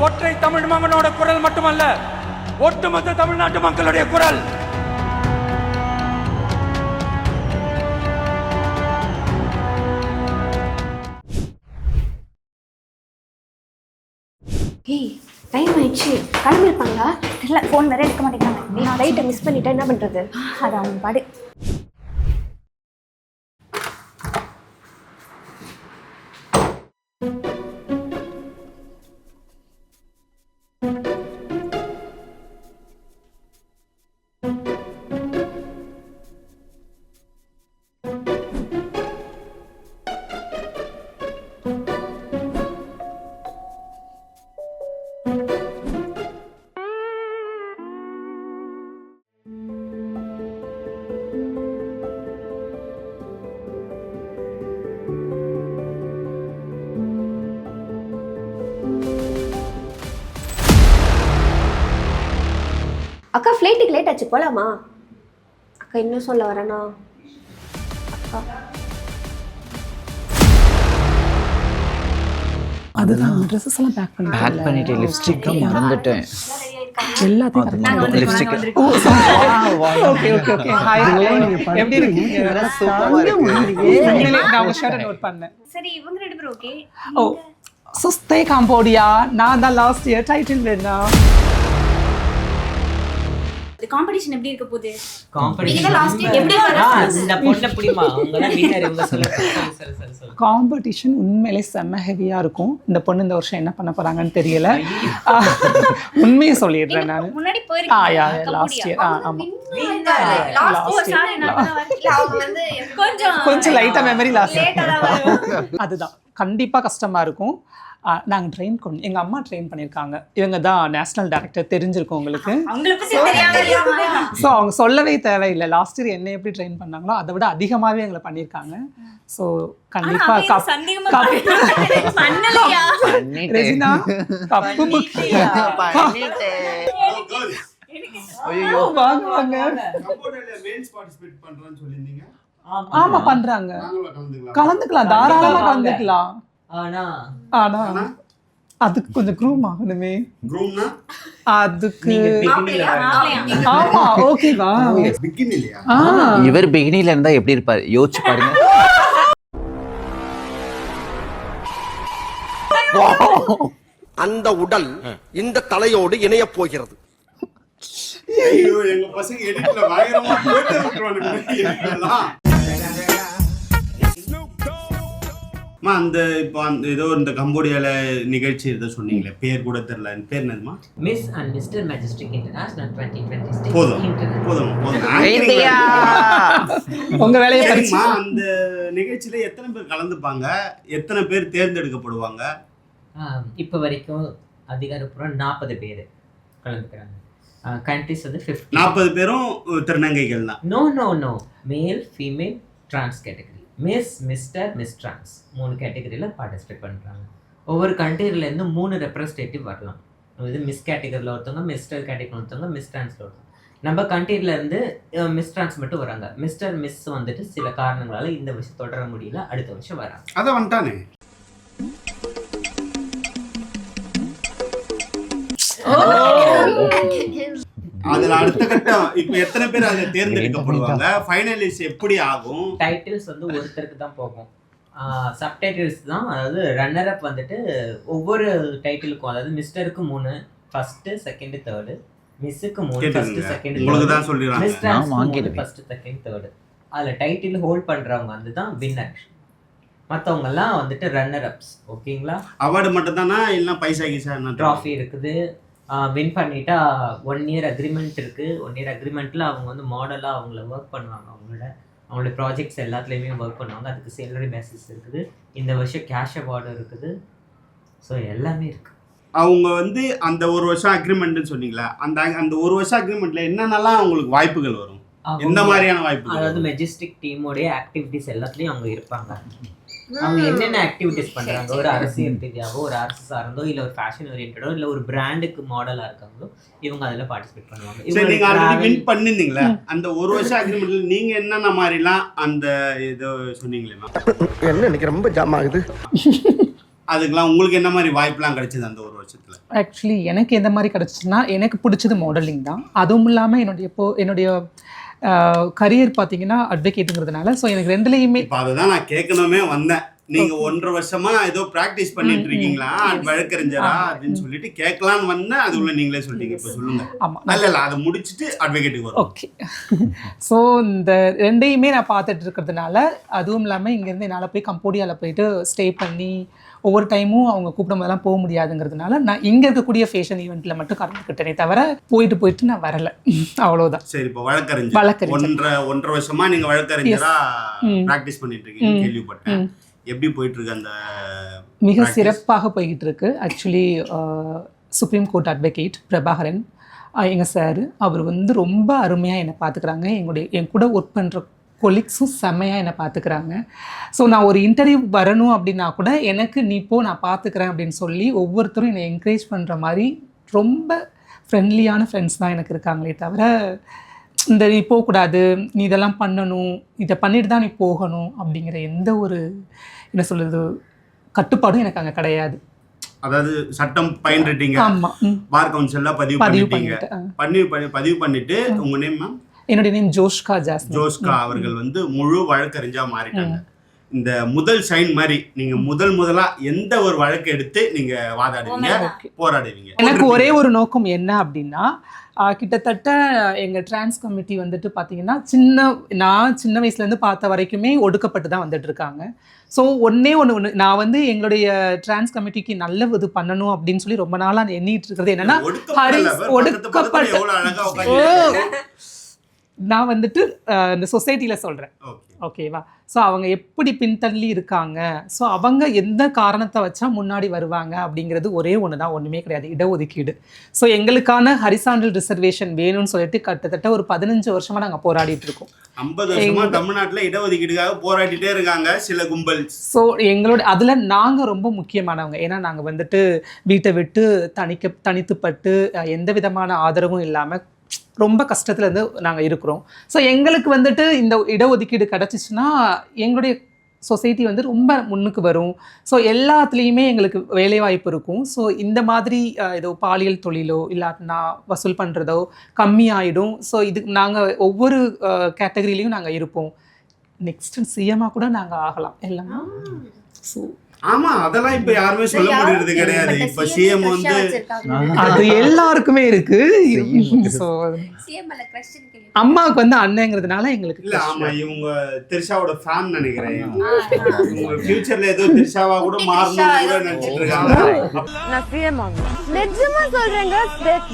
ஒற்றை தமிழ் மகனோட குரல் மட்டுமல்ல, ஒட்டுமொத்த தமிழ்நாட்டு மக்களுடைய குரல். ஏய், டைம் ஆயிடுச்சு. கிளம்பிருப்பாங்களா? தெரியல, ஃபோன் வேற எடுக்க மாட்டேங்கிறாங்க. நான் ஃப்ளைட்டை மிஸ் பண்ணிட்டேன், என்ன பண்ணுறது? அது அவங்க பாடு. அக்கா, ஃப்ளைட்டுக்கு லேட் ஆச்சு, போலாமா? அக்கா என்ன சொல்ல வரேனா? அக்கா அதுதான் ட்ரெஸ்ஸஸ் எல்லாம் பேக் பண்ணிட்டு லிப்ஸ்டிக் மறந்துட்டேன். எல்லாத்தையும் lipstick. Okay okay okay. Hi, எப்படி இருக்கீங்க? சூப்பரா இருக்கு. நான் உங்க ஷர்ட் நோட் பண்ணேன். சரி, இவங்க ரெண்டு பேரும் ஓகே. ஓ, சுஸ்தே காம்போடியா. நான் தான் last year title winner. Competition எப்படி இருக்க போகுது? காம்படிஷன் லாஸ்ட் இயர் எப்படி வர? இந்த பொண்ண புடிமா அவங்க தான் வின்னர். இவங்க சொல்லுங்க. காம்படிஷன் உண்மையிலே செம்ம ஹெவியா இருக்கும். இந்த பொண்ணு இந்த வருஷம் என்ன பண்ண போறாங்கன்னு தெரியல. உண்மையை சொல்லிடுறேன் நான். முன்னாடி போயிருக்கீங்க. Last year. ஆமா, கொஞ்சம் லைட்டா மெமரி லாஸ். அதுதான் கண்டிப்பா கஷ்டமா இருக்கும். நாங்கள் ட்ரெயின் எங்கள் அம்மா ட்ரெயின் பண்ணியிருக்காங்க. இவங்க தான் நேஷனல் டைரக்டர், தெரிஞ்சிருக்கும் உங்களுக்கு. ஸோ அவங்க சொல்லவே தேவையில்லை. லாஸ்ட் இயர் என்ன எப்படி ட்ரெயின் பண்ணாங்களோ அதை விட அதிகமாகவே எங்களை பண்ணியிருக்காங்க. ஸோ கண்டிப்பாக ரெஜினா கப்பு ஆமா பண்றாங்க. கலந்துக்கலாம், தாராளமா கலந்துக்கலாம். ஆனா அதுக்கு கொஞ்சம் க்ரூம் ஆகணுமே. அதுக்கு ஆமா, ஓகேவா? இவர் பிகினில இருந்தா எப்படி இருப்பாரு யோசிச்சு பாருங்க. அந்த உடல் இந்த தலையோடு இணைய போகிறது. எங்க பசங்க எடிட்ல பயங்கரமா போட்டு விட்டுருவானுங்க. அந்த இப்போ அந்த ஏதோ இந்த கம்போடியால நிகழ்ச்சி ஏதோ சொன்னீங்களே, பேர் கூட தெரியல, பேர் என்னதுமா? Miss and mister majestic international 2026. போதும். உங்க வேலையை படிச்சுமா. அந்த நிகழ்ச்சியில எத்தனை பேர் கலந்துப்பாங்க, எத்தனை பேர் தேர்ந்தெடுக்கப்படுவாங்க? இப்போ வரைக்கும் அதிகாரப்பூர்வம் 40 பேர் கலந்துக்கிறாங்க. கண்ட்ரிஸ் வந்து 50. 40 பேரும் திருநங்கைகள் தான்? No male female trans category. Miss, mister, miss trans 3 கேட்டகரியில் பார்ட்டிசிபேட் பண்ணுறாங்க. ஒவ்வொரு கண்ட்ரிலேருந்து 3 ரெப்ரஸன்டேட்டிவ் வரலாம். இது மிஸ் கேட்டகரியில் ஒருத்தவங்க, மிஸ்டர் கேட்டகரியில் ஒருத்தவங்க, மிஸ் டிரான்ஸில் ஒருத்தவங்க. நம்ம கண்ட்ரிலேருந்து மிஸ் டிரான்ஸ் மட்டும் வராங்க. மிஸ்டர், மிஸ் வந்துட்டு சில காரணங்களால் இந்த வருஷம் தொடர முடியல, அடுத்த வருஷம் வராங்க. அதை வந்துட்டானே. அதுல அடுத்த கட்டம் இப்போ எத்தனை பேர் அதை தேர்ந்தெடுக்கப்படுவாங்க? ஃபைனலிஸ்ட் எப்படி ஆகும்? டைட்டில்ஸ் வந்து ஒருத்தருக்கு தான் போகும். சப்டைட்டில்ஸ் தான், அதாவது ரன்னர் அப் வந்துட்டு ஒவ்வொரு டைட்டிலுக்கும், அதாவது மிஸ்டருக்கு 3 ஃபர்ஸ்ட், செகண்ட், தேர்டு, மிஸ்ஸுக்கு 3 ஃபர்ஸ்ட், செகண்ட், உங்களுக்கு தான் சொல்லிடுறாங்க. Miss trans first, second, third. அதுல டைட்டில் ஹோல்ட் பண்றவங்க வந்து தான் வின்னர். மற்றவங்க எல்லாம் வந்துட்டு ரன்னர் அப்ஸ். ஓகேங்களா? அவார்டு மட்டும் தானா இல்ல பைசா கீசா என்ன? ட்ராஃபி இருக்குது. வின் பண்ணிட்டா 1 இயர் அக்ரிமெண்ட் இருக்குது. 1 இயர் அக்ரிமெண்ட்டில் அவங்க வந்து மாடலாக அவங்கள ஒர்க் பண்ணுவாங்க. அவங்களோட ப்ராஜெக்ட்ஸ் எல்லாத்துலேயுமே ஒர்க் பண்ணுவாங்க. அதுக்கு சேலரி பேசிஸ் இருக்குது. இந்த வருஷம் கேஷ் அவார்டு இருக்குது. ஸோ எல்லாமே இருக்குது. அவங்க வந்து அந்த 1 வருஷம் அக்ரிமெண்ட்னு சொன்னீங்களா, அந்த 1 வருஷம் அக்ரிமெண்ட்டில் என்னென்னலாம் அவங்களுக்கு வாய்ப்புகள் வரும்? எந்த மாதிரியான வாய்ப்புகள்? அதாவது மெஜஸ்டிக் டீமோடைய ஆக்டிவிட்டிஸ் எல்லாத்துலேயும் அவங்க இருப்பாங்க. அவங்க என்னென்ன ஆக்டிவிட்டிஸ் பண்றாங்க, ஒரு அரசியல் ரீதியாவோ, ஒரு அரசு சார்ந்தோ, இல்ல ஒரு ஃபேஷன் ஓரியன்டோ, இல்ல ஒரு பிராண்டுக்கு மாடலா இருக்காங்களோ, இவங்க அதுல பார்ட்டிசிபேட் பண்ணுவாங்க. சரி, நீங்க ஆல்ரெடி வின் பண்ணிருந்தீங்களா அந்த 1 வருஷம் அக்ரிமெண்ட்ல? நீங்க என்னென்ன மாதிரிலாம் அந்த ஏதோ சொன்னீங்களா? என்ன இன்னைக்கு ரொம்ப ஜாம் ஆகுது. அதுக்கெல்லாம் உங்களுக்கு என்ன மாதிரி வாய்ப்புலாம் கிடைச்சது அந்த ஒரு வருஷத்துல? ஆக்சுவலி எனக்கு எந்த மாதிரி கிடச்சிச்சுன்னா, எனக்கு பிடிச்சது மாடலிங் தான். அதுவும் இல்லாமல் என்னுடைய கரியர் பார்த்தீங்கன்னா அட்வொகேட்டுங்கிறதுனால, ஸோ எனக்கு ரெண்டுலேயுமே. இப்போ அதை தான் நான் கேட்கணுமே வந்தேன். நீங்க 1.5 வருஷமா ஏதோ பிராக்டிஸ் பண்ணிட்டு இருக்கீங்களா வழக்கறிஞரா அப்படின்னு சொல்லிட்டு கேட்கலான்னு வந்தேன். அதுக்குள்ள நீங்களே சொல்லிட்டீங்க. இப்போ சொல்லுங்க. ஆமாம், இல்ல அதை முடிச்சுட்டு அட்வொகேட்டுக்கு வரும். ஓகே. ஸோ இந்த ரெண்டையுமே நான் பார்த்துட்டு இருக்கிறதுனால, அதுவும் இல்லாமல் இங்கேருந்து என்னால் போய் கம்போடியாவில் போயிட்டு ஸ்டே பண்ணி ஒவ்வொரு டைமும் அவங்க கூப்பிடும் போதெல்லாம் போக முடியாதுங்கிறதுனால, நான் இங்கே இருக்கக்கூடிய ஃபேஷன் ஈவெண்ட்டில் மட்டும் கலந்துக்கிட்டேனே தவிர போயிட்டு நான் வரலை. அவ்வளோதான். சரி, இப்போ வழக்கறிஞர் 1.5 வருஷமா நீங்க வழக்கறிஞரா பிராக்டிஸ் பண்ணிட்டு இருக்கீங்க கேள்விப்பட்டேன். எப்படி போயிட்டு இருக்கு அந்த? மிக சிறப்பாக போய்கிட்டு இருக்கு. Actually supreme court advocate Prabhakaran எங்கள் சார், அவர் வந்து ரொம்ப அருமையாக என்னை பார்த்துக்கிறாங்க. என் கூட ஒர்க் பண்ணுற கொலீக்ஸும் செம்மையாக என்னை பார்த்துக்கிறாங்க. ஸோ நான் ஒரு இன்டர்வியூ வரணும் அப்படின்னா கூட எனக்கு நீ போ நான் பார்த்துக்கிறேன் அப்படின்னு சொல்லி ஒவ்வொருத்தரும் என்னை என்கரேஜ் பண்ணுற மாதிரி ரொம்ப ஃப்ரெண்ட்லியான ஃப்ரெண்ட்ஸ் தான் எனக்கு இருக்காங்களே தவிர, இந்த நீ போகக்கூடாது, நீ இதெல்லாம் பண்ணணும், இதை பண்ணிட்டு தான் நீ போகணும் அப்படிங்கிற எந்த ஒரு என்ன சொல்கிறது கட்டுப்பாடும் எனக்கு அங்கே கிடையாது. அதாவது சட்டம் பயின்றுட்டீங்க. ஆமாம், பார் கவுன்சிலில் பதிவு பண்ணிட்டு உங்க நேம் மேம்? என்னுடைய நேம் ஜோஷ்கா ஜாஸ்மின். ஜோஷ்கா அவர்கள் வந்து முழு வழக்கறிஞா மாறிட்டாங்க. இந்த முதல் சைன் மாதிரி நீங்க முதலா எந்த ஒரு வழக்கு எடுத்து நீங்க வாதாடுவீங்க, போராடுவீங்க? எனக்கு ஒரே ஒரு நோக்கம் என்ன அப்படின்னா, கிட்டத்தட்ட எங்கள் டிரான்ஸ் கமிட்டி வந்துட்டு பார்த்தீங்கன்னா நான் சின்ன வயசுலேருந்து பார்த்த வரைக்குமே ஒடுக்கப்பட்டு தான் வந்துட்டு இருக்காங்க. ஸோ ஒன்று நான் வந்து எங்களுடைய டிரான்ஸ் கமிட்டிக்கு நல்ல இது பண்ணணும் அப்படின்னு சொல்லி ரொம்ப நாளாக எண்ணிட்டு இருக்கிறது என்னன்னா, நான் வந்துட்டு இந்த சொசைட்டியில் சொல்கிறேன், ஓகேவா? ஸோ அவங்க எப்படி பின்தள்ளி இருக்காங்க, ஸோ அவங்க எந்த காரணத்தை வச்சா முன்னாடி வருவாங்க அப்படிங்கிறது ஒரே ஒன்று தான், ஒன்றுமே கிடையாது, இடஒதுக்கீடு. ஸோ எங்களுக்கான ஹரிசாண்டல் ரிசர்வேஷன் வேணும்னு சொல்லிட்டு கிட்டத்தட்ட ஒரு 15 வருஷமாக நாங்கள் போராடிட்டு இருக்கோம். 50 வருஷமா தமிழ்நாட்டில் இடஒதுக்கீடுக்காக போராடிட்டே இருக்காங்க சில கும்பல். ஸோ எங்களோட அதில் நாங்கள் ரொம்ப முக்கியமானவங்க. ஏன்னா நாங்கள் வந்துட்டு வீட்டை விட்டு தனித்துப்பட்டு எந்த விதமான ஆதரவும் இல்லாமல் ரொம்ப கஷ்டத்துலேருந்து நாங்கள் இருக்கிறோம். ஸோ எங்களுக்கு வந்துட்டு இந்த இடஒதுக்கீடு கிடச்சிச்சின்னா எங்களுடைய சொசைட்டி வந்து ரொம்ப முன்னுக்கு வரும். ஸோ எல்லாத்துலேயுமே எங்களுக்கு வேலைவாய்ப்பு இருக்கும். ஸோ இந்த மாதிரி ஏதோ பாலியல் தொழிலோ இல்லாட்டினா வசூல் பண்ணுறதோ கம்மியாயிடும். ஸோ இதுக்கு நாங்கள் ஒவ்வொரு கேட்டகரியிலையும் நாங்கள் இருப்போம். நெக்ஸ்ட் சிஎம்மாக கூட நாங்கள் ஆகலாம் எல்லாம். ஸோ ஆமா, அதெல்லாம் இப்ப யாருமே சொல்ல முடியறது கிடையாது. இப்ப சிஎம் வந்து அது எல்லாருக்குமே இருக்கு. அம்மாவுக்கு வந்து அண்ணங்கிறதுனால எங்களுக்கு இல்ல. ஆமா, இவங்க திரிஷாவோட ஃபேன் நினைக்கிறேன். இவங்க ஃபியூச்சர்ல ஏதோ திரிஷாவா கூட மாறணும் கூட நினைச்சிட்டு இருக்காங்க. நான் சிஎம் ஆகணும். நிஜமா சொல்றேங்க,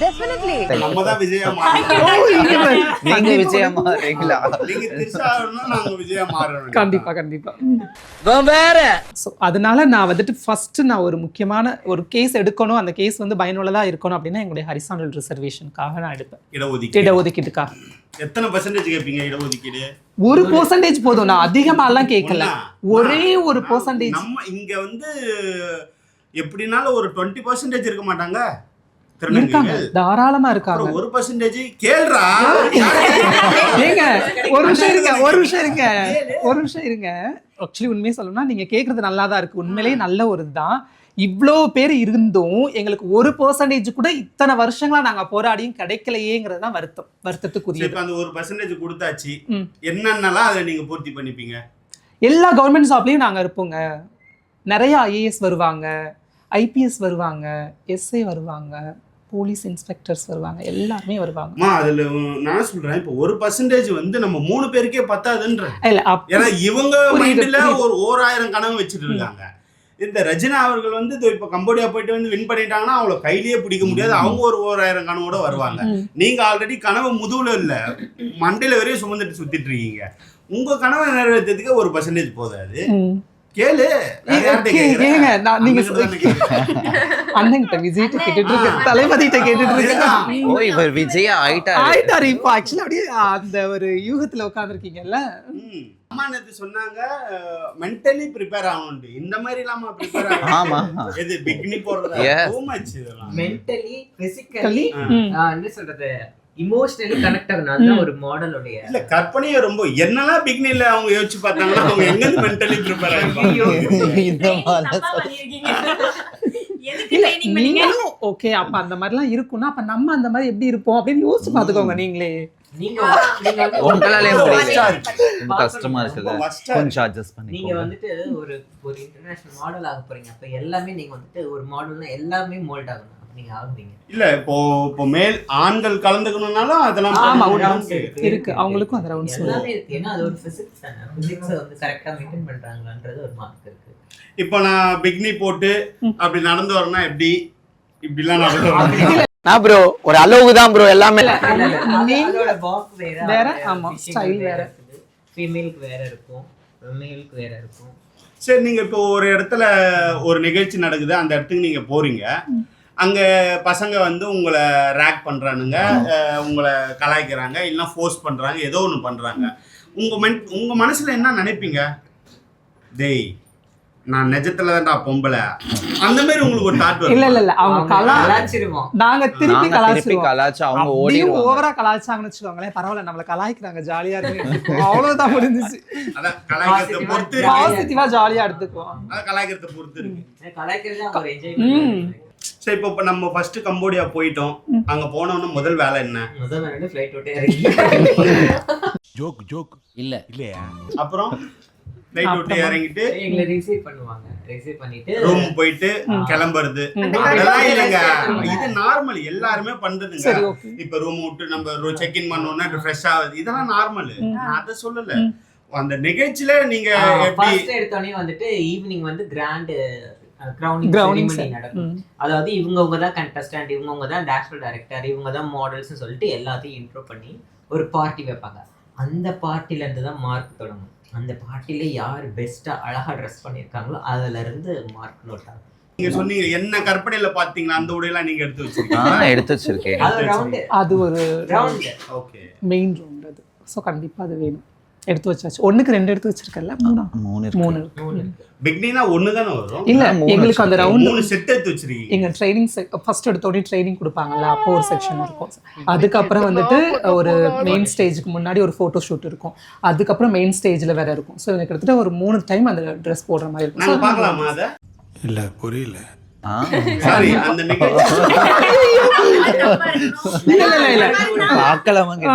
டெஃபினெட்லி நம்ம தான் விஜயா மாறணும். நீங்க விஜயா மாறீங்களா? நீங்க திரிஷா ஆகணும், நாங்க விஜயா மாறணும். கண்டிப்பா. ஸோ அதனால நான் வந்துட்டு ஃபர்ஸ்ட் நான் ஒரு முக்கியமான ஒரு கேஸ் எடுக்கணும், அந்த கேஸ் வந்து பயனுள்ளதாக இருக்கணும் அப்படின்னா எங்களுடைய ஹரிசாண்டல் ரிசர்வேஷனுக்காக நான் எடுப்பேன். இடஒதுக்கீட்டுக்காக எத்தனை % கேட்பீங்க இடஒதுக்கீடு? 1% போதும். நான் அதிகமாலாம் கேட்கல, ஒரே 1%. நம்ம இங்க வந்து எப்படினாலும் ஒரு 20% இருக்க மாட்டாங்க. இருக்காங்க, தாராளமா இருக்காங்க. 1% கேள்றா. ஏங்க ஒரு நிமிஷம் இருங்க. ஆக்சுவலி உண்மையை சொல்லணும்னா நீங்க கேட்கறது நல்லா தான் இருக்கு, உண்மையிலேயே நல்ல ஒரு இதுதான். இவ்வளோ பேர் இருந்தும் எங்களுக்கு 1% கூட இத்தனை வருஷங்களா நாங்க போராடியும் கிடைக்கலையேங்கிறது தான் வருத்தத்துக்குரிய. இப்ப அந்த 1% கொடுத்தாச்சு, என்னென்னலாம் அதை நீங்க பூர்த்தி பண்ணிப்பீங்க? எல்லா கவர்மெண்ட் ஜாப்லயும் நாங்க இருப்போங்க. நிறைய IAS வருவாங்க, IPS வருவாங்க, SA வருவாங்க, போலீஸ் இன்ஸ்பெக்டர்ஸ் வருவாங்க, எல்லாருமே வருவாங்க. அதுல நான் சொல்றேன், இப்போ 1% வந்து நம்ம 3 பேருக்கே பத்தாதுன்ற. இல்ல, ஏன்னா இவங்க மைண்ட்ல ஒரு 1000 கனவு வச்சுட்டு இருக்காங்க. இந்த ரஜினா அவர்கள் வந்து இப்ப கம்போடியா போயிட்டு வந்து வின் பண்ணிட்டாங்கன்னா அவங்கள கையிலேயே பிடிக்க முடியாது. அவங்க ஒரு 1000 கனவோட வருவாங்க. நீங்க ஆல்ரெடி கனவு முதுகுல இல்ல மண்டையில வரையும் சுமந்துட்டு சுத்திட்டு இருக்கீங்க. உங்க கனவை நிறைவேற்றதுக்கு 1% போதாது. கேளு, அண்ணன்கிட்ட விஜய்கிட்ட கேட்டுட்டு இருக்கேன், தளபதிகிட்ட கேட்டுட்டு இருக்கேன். விஜய் ஆயிட்டாரு இப்போ. ஆக்சுவலி அப்படியே அந்த ஒரு யூகத்துல உட்காந்துருக்கீங்கல்ல. அம்மா நேத்து சொன்னாங்க மென்டலி ப்ரிப்பேர் ஆகணும். இந்த மாதிரி இல்லாம ப்ரிப்பேர் ஆகணும். இது பிக்னி போறதா டூ மச். இதெல்லாம் மென்டலி பிசிக்கலி என்ன சொல்றது, இமோஷனலி கனெக்ட் ஆகுறது ஒரு மாடலோட இல்ல கற்பனையே ரொம்ப. என்னெல்லாம் பிக்னில அவங்க யோசிச்சு பார்த்தாங்கன்னா அவங்க எங்க மென்டலி ப்ரிப்பேர் ஆயிருப்பாங்க. இந்த மாதிரி நீங்களும் ஓகே அப்ப அந்த மாதிரிலாம் இருக்கும்னா அப்ப நம்ம அந்த மாதிரி எப்படி இருப்போம் அப்படின்னு யோசிச்சு பாத்துக்கோங்க நீங்களே. நீங்க வந்து உங்களாலே முடியல, ரொம்ப பார்க்கணும். கஷ்டமா இருக்குல்ல, Worst ஆ கொஞ்சம் அட்ஜஸ்ட் நீங்க பண்ணிக்கோங்க. வந்துட்டு ஒரு இன்டர்நேஷனல் மாடல் ஆக போறீங்க. அப்ப எல்லாமே நீங்க வந்துட்டு ஒரு மாடல்னா எல்லாமே மோல்ட் ஆகணும். நீங்க ஆகுறீங்க இல்ல இப்போ மேல் ஆண்கள் கலந்துக்கணும்னாலும் அதெல்லாம் ஆமா, rounds இருக்கு அவங்களுக்கும் அந்த ரவுண்ட்ஸ் எல்லாமே இருக்கு. ஏன்னா அது ஒரு பிசிக்ஸ் தானே. பிசிக்ஸ் வந்து கரெக்டா மெயின்டைன் பண்றாங்கன்றது ஒரு மார்க் இருக்கு. இப்போ நான் பிக்னி போட்டு அப்படி நடந்து வரேன்னா எப்படி இப்படிலாம் நடந்து வரேன். நான் ப்ரோ ஒரு அளவுக்கு தான் ப்ரோ எல்லாமே. அதோட வாக் வேற, வேற, ஆமா, style வேற. ஃபீமேலுக்கு வேற இருக்கும், மேலுக்கு வேற இருக்கும். சரி, நீங்க இப்போ ஒரு இடத்துல ஒரு நிகழ்ச்சி நடக்குது, அந்த இடத்துக்கு நீங்க போறீங்க. அங்க பசங்க வந்து உங்களை ரேக் பண்றானுங்க, உங்களை கலாய்க்கிறாங்க, இல்லைன்னா ஃபோர்ஸ் பண்றாங்க, ஏதோ ஒன்று பண்றாங்க. உங்க மனசுல என்ன நினைப்பீங்க? டேய் நான் நிஜத்துல தான்டா பொம்பளை, அந்த மாதிரி உங்களுக்கு ஒரு தாட் வரும்? இல்ல அவங்க கலாச்சிருவோம். நாங்க திருப்பி திருப்பி கலாச்சு அவங்க ஓடிடுவாங்க. ஓவரா கலாய்ச்சாங்கன்னு வச்சுக்கோங்களேன், பரவாயில்ல நம்மள கலாய்க்கிறாங்க ஜாலியா இருக்கு அவ்வளவுதான் முடிஞ்சிச்சு. அதான் கலாய்க்கிறத பொறுத்து இருக்கு. பாசிட்டிவா ஜாலியா எடுத்துக்குவோம். அதான் கலாய்க்கிறத பொறுத்து இருக்கு. கலாய்க்கிறது ஒரு என்ஜாய்மென்ட். சரி, இப்போ நம்ம ஃபர்ஸ்ட் கம்போடியா போயிட்டோம். அங்க போனோம்னா முதல் வேலை என்ன? முதல்ல ரெண்டு ஃளைட் விட்டே இறங்கி ஜோக் இல்லையா? அப்புறம் ஃளைட் விட்டு இறங்கிட்டு எங்களை ரிசீவ் பண்ணுவாங்க. ரிசீவ் பண்ணிட்டு ரூம் போயிட்டு கிளம்புறது. அதெல்லாம் இல்லைங்க, இது நார்மல், எல்லாருமே பண்றதுங்க. சரி, ஓகே. இப்ப ரூம் விட்டு நம்ம செக் இன் பண்ணோம்னா ஃப்ரெஷ் ஆகுது, இதெல்லாம் நார்மல். நான் அதை சொல்லல. அந்த நிகழ்ச்சியில நீங்க எப்படி ஃபர்ஸ்ட் எடுத்தோனே வந்துட்டு ஈவினிங் வந்து கிராண்ட் கிரவுனிங் Crowning செரிமனி நடக்கும். அதாவது இவங்க தான் கண்டஸ்டன்ட், இவங்க தான் நேஷனல் டைரக்டர், இவங்க தான் மாடல்ஸ் சொல்லிட்டு எல்லாத்தையும் இன்ட்ரோ பண்ணி ஒரு பார்ட்டி வைப்பாங்க. அந்த பார்ட்டில இருந்து தான் மார்க் தொடங்கும். அந்த பார்ட்டில யார் பெஸ்டா அழகா ட்ரெஸ் பண்ணிருக்காங்களோ அதுல இருந்து மார்க் நோட் ஆகும். நீங்க சொன்னீங்க என்ன கற்பனையில பாத்தீங்களா, அந்த உடையெல்லாம் நீங்க எடுத்து வச்சிருக்கீங்க? எடுத்து வச்சிருக்கேன். அது ரவுண்ட், அது ஒரு ரவுண்ட். ஓகே, மெயின் ரவுண்ட் அது. ஸோ கண்டிப்பா அது வேணும். எடுத்து வச்சாச்சு. 1க்கு 2 எடுத்து வச்சிருக்கல, 3 பிக்னினா ஒண்ணு தானே வரும்? இல்ல எங்களுக்கு அந்த ரவுண்ட் 3 செட் எடுத்து வச்சிருக்கீங்க. எங்க ட்ரைனிங் ஃபர்ஸ்ட் எடுத்தோடனே ட்ரைனிங் கொடுப்பாங்கல்ல, அப்போ ஒரு செக்ஷன் இருக்கும். அதுக்கப்புறம் வந்துட்டு ஒரு மெயின் ஸ்டேஜுக்கு முன்னாடி ஒரு ஃபோட்டோ ஷூட் இருக்கும். அதுக்கப்புறம் மெயின் ஸ்டேஜில் வேற இருக்கும். ஸோ எனக்கு கிட்டத்தட்ட ஒரு 3 டைம் அந்த ட்ரெஸ் போடுற மாதிரி இருக்கும். நாங்க பார்க்கலாமா அத? இல்ல புரியல. சாரி, அந்த நிகழ்ச்சி இல்ல பார்க்கலாமாங்க?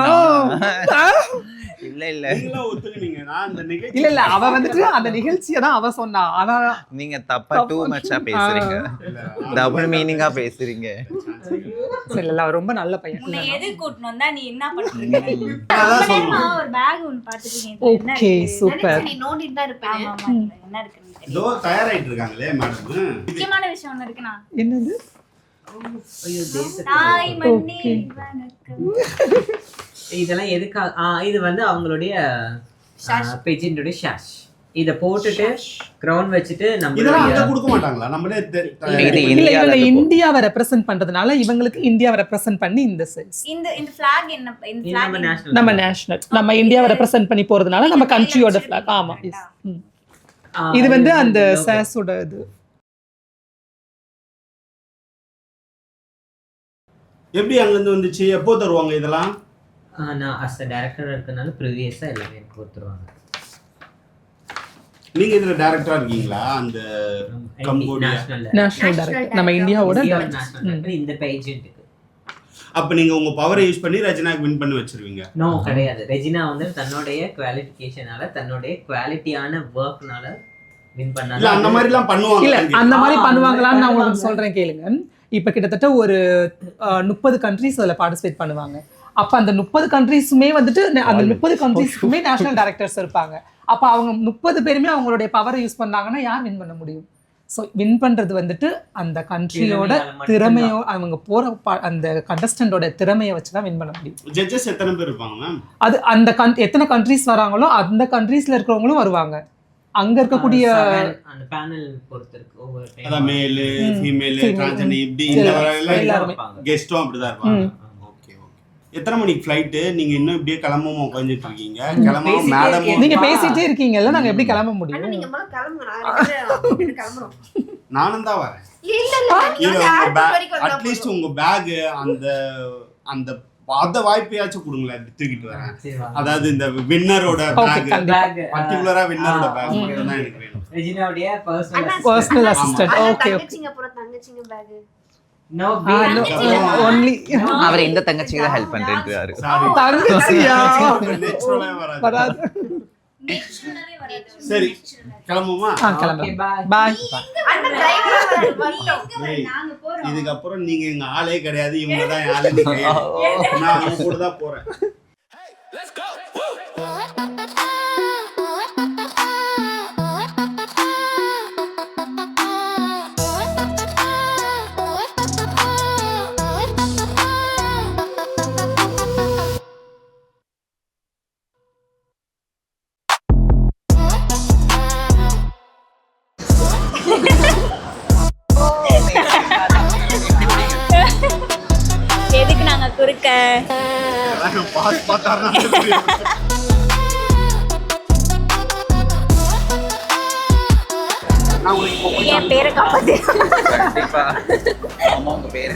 இல்ல நீங்களும் ஒத்துக்குனீங்க. நான் அந்த நிகழ்ச்சி இல்ல அவ வந்துட்டு அந்த நிகழ்ச்சியை தான் அவ சொன்னா. ஆனா நீங்க தப்பா டூ மச்சா பேசுறீங்க, டபுள் மீனிங்கா பேசுறீங்க. சரி, இல்ல அவ ரொம்ப நல்ல பையன். உன்னை எது கூட்டினு வந்தா நீ என்ன பண்றீங்க? அதான் சொல்றேன். ஒரு பேக் ஒன்னு பாத்துட்டீங்க. Okay, super. நீ நோண்டிட்டு தான் இருப்பேன். ஆமா ஆமா, என்ன இருக்குன்னு தெரியல. இதோ தயாராயிட்டு இருக்காங்களே மேடம். முக்கியமான விஷயம் ஒன்னு இருக்குனா. என்னது? ஐயோ தேசத்துல தாய் மண்ணே வணக்கம். இதெல்லாம் எதுக்காக? இது வந்து அவங்களுடைய பேஜெண்டோட ஷாஷ். இத போட்டுட்டு கிரவுன் வச்சுட்டு இதெல்லாம் நம்ம அங்க கொடுக்க மாட்டாங்களா? நம்மளே இது இல்ல இந்தியால இவங்க இந்தியாவை ரெப்ரசென்ட் பண்றதுனால இவங்களுக்கு இந்தியாவை ரெப்ரசென்ட் பண்ணி இந்த சைஸ். இந்த flag என்ன? இந்த flag நம்ம என்ன? நேஷனல் நம்ம நேஷனல், நம்ம இந்தியாவை ரெப்ரசென்ட் பண்ணி போறதுனால நம்ம கண்ட்ரியோட ஃபிளாக். ஆமா, இது வந்து அந்த சாஸோட இது. எப்படி அங்க இருந்து வந்துச்சு? எப்போ தருவாங்க இதெல்லாம்? நான் அஸ் அ டைரக்டரா இருக்கனால ப்ரீவியஸா எல்லாமே எனக்கு கொடுத்துருவாங்க. நீங்க இதுல டைரக்டரா இருக்கீங்களா? அந்த கம்போடியா நேஷனல் டைரக்டர் நம்ம இந்தியாவோட இந்த பேஜென்ட்டுக்கு. அப்ப நீங்க உங்க பவரை யூஸ் பண்ணி ரஜினாக்கு வின் பண்ணி வச்சிருவீங்க? நோ, கிடையாது. ரெஜினா வந்து தன்னுடைய குவாலிஃபிகேஷனால, தன்னுடைய குவாலிட்டியான வர்க்னால வின் பண்ணாங்க. இல்ல அந்த மாதிரி எல்லாம் பண்ணுவாங்க? இல்ல அந்த மாதிரி பண்ணுவாங்களான்னு நான் உங்களுக்கு சொல்றேன் கேளுங்க. இப்ப கிட்டத்தட்ட ஒரு 30 கண்ட்ரீஸ் அதுல பார்ட்டிசிபேட் பண்ணுவாங்க. அப்ப அந்த 30 கண்ட்ரீஸுமே வந்துட்டு அந்த 30 கண்ட்ரீஸ்க்குமே நேஷனல் டைரக்டர்ஸ் இருப்பாங்க. அப்ப அவங்க 30 பேருமே அவங்களுடைய பவரை யூஸ் பண்ணாங்கன்னா யார் வின் பண்ண முடியும்? ஸோ வின் பண்றது வந்துட்டு அந்த கண்ட்ரியோட திறமையோ, அவங்க போற அந்த கண்டஸ்டன்டோட திறமையை வச்சுதான் வின் பண்ண முடியும். ஜட்ஜஸ் எத்தனை பேர் இருப்பாங்க மேம்? அது அந்த எத்தனை கண்ட்ரீஸ் வராங்களோ அந்த கண்ட்ரீஸ்ல இருக்கிறவங்களும் வருவாங்க. அங்க இருக்கக்கூடிய அந்த பேனல் பொறுத்து இருக்கு. ஒவ்வொரு அத மேல், ஃபீமேல், டிரான்ஸ்ஜெண்டர் இப்படி இந்த எல்லாரும் கெஸ்டும் அப்படிதான் இருப்பாங்க. Okay okay. எத்தனை மணிக்கு ஃளைட்? நீங்க இன்னும் இப்படியே கிளம்பாம உட்கார்ந்துட்டு இருக்கீங்க. கிளம்பாம மேடம் நீங்க பேசிட்டே இருக்கீங்கல்ல, நாங்க எப்படி கிளம்ப முடியும்? நீங்க முதல்ல கிளம்புங்க. நான் கிளம்புறோம். நானும் தான் வரேன். இல்ல இல்ல, அட்லீஸ்ட் உங்க பேக் அந்த அந்த அத வாய்ப்பையாச்சும் கொடுங்களேன், தூக்கிட்டு வரேன். அதாவது இந்த வின்னரோட பேக், பர்టిక్యులரா வின்னரோட பேக் தான் எனக்கு வேணும். ரெஜினாவுடைய பர்சனல் அசிஸ்டன்ட். Okay okay. தங்கச்சிங்க பேக். No, ஒன்லி அவர் இந்த தங்கச்சிக்கு தான் ஹெல்ப் பண்றேன்றாரு. தங்கச்சியா நேச்சுரலாவே வராது. வராது. சரி கிளம்புமா? கிளம்பு. பாய். அந்த டிரைவர் வரட்டும். ஏய், நாங்க போறோம். இதுக்கப்புறம் நீங்க எங்க ஆளே கிடையாது, இவங்க தான் என் ஆளு. நீங்க நான் அவங்க கூட தான் போறேன். எதுக்கு நாங்க குறுக்க? பாஸ் பார்த்தாருன்னா தெரியும். நான் உங்களுக்கு என் பேரை காப்பாத்து. கண்டிப்பா. ஆமா, உங்க பேரு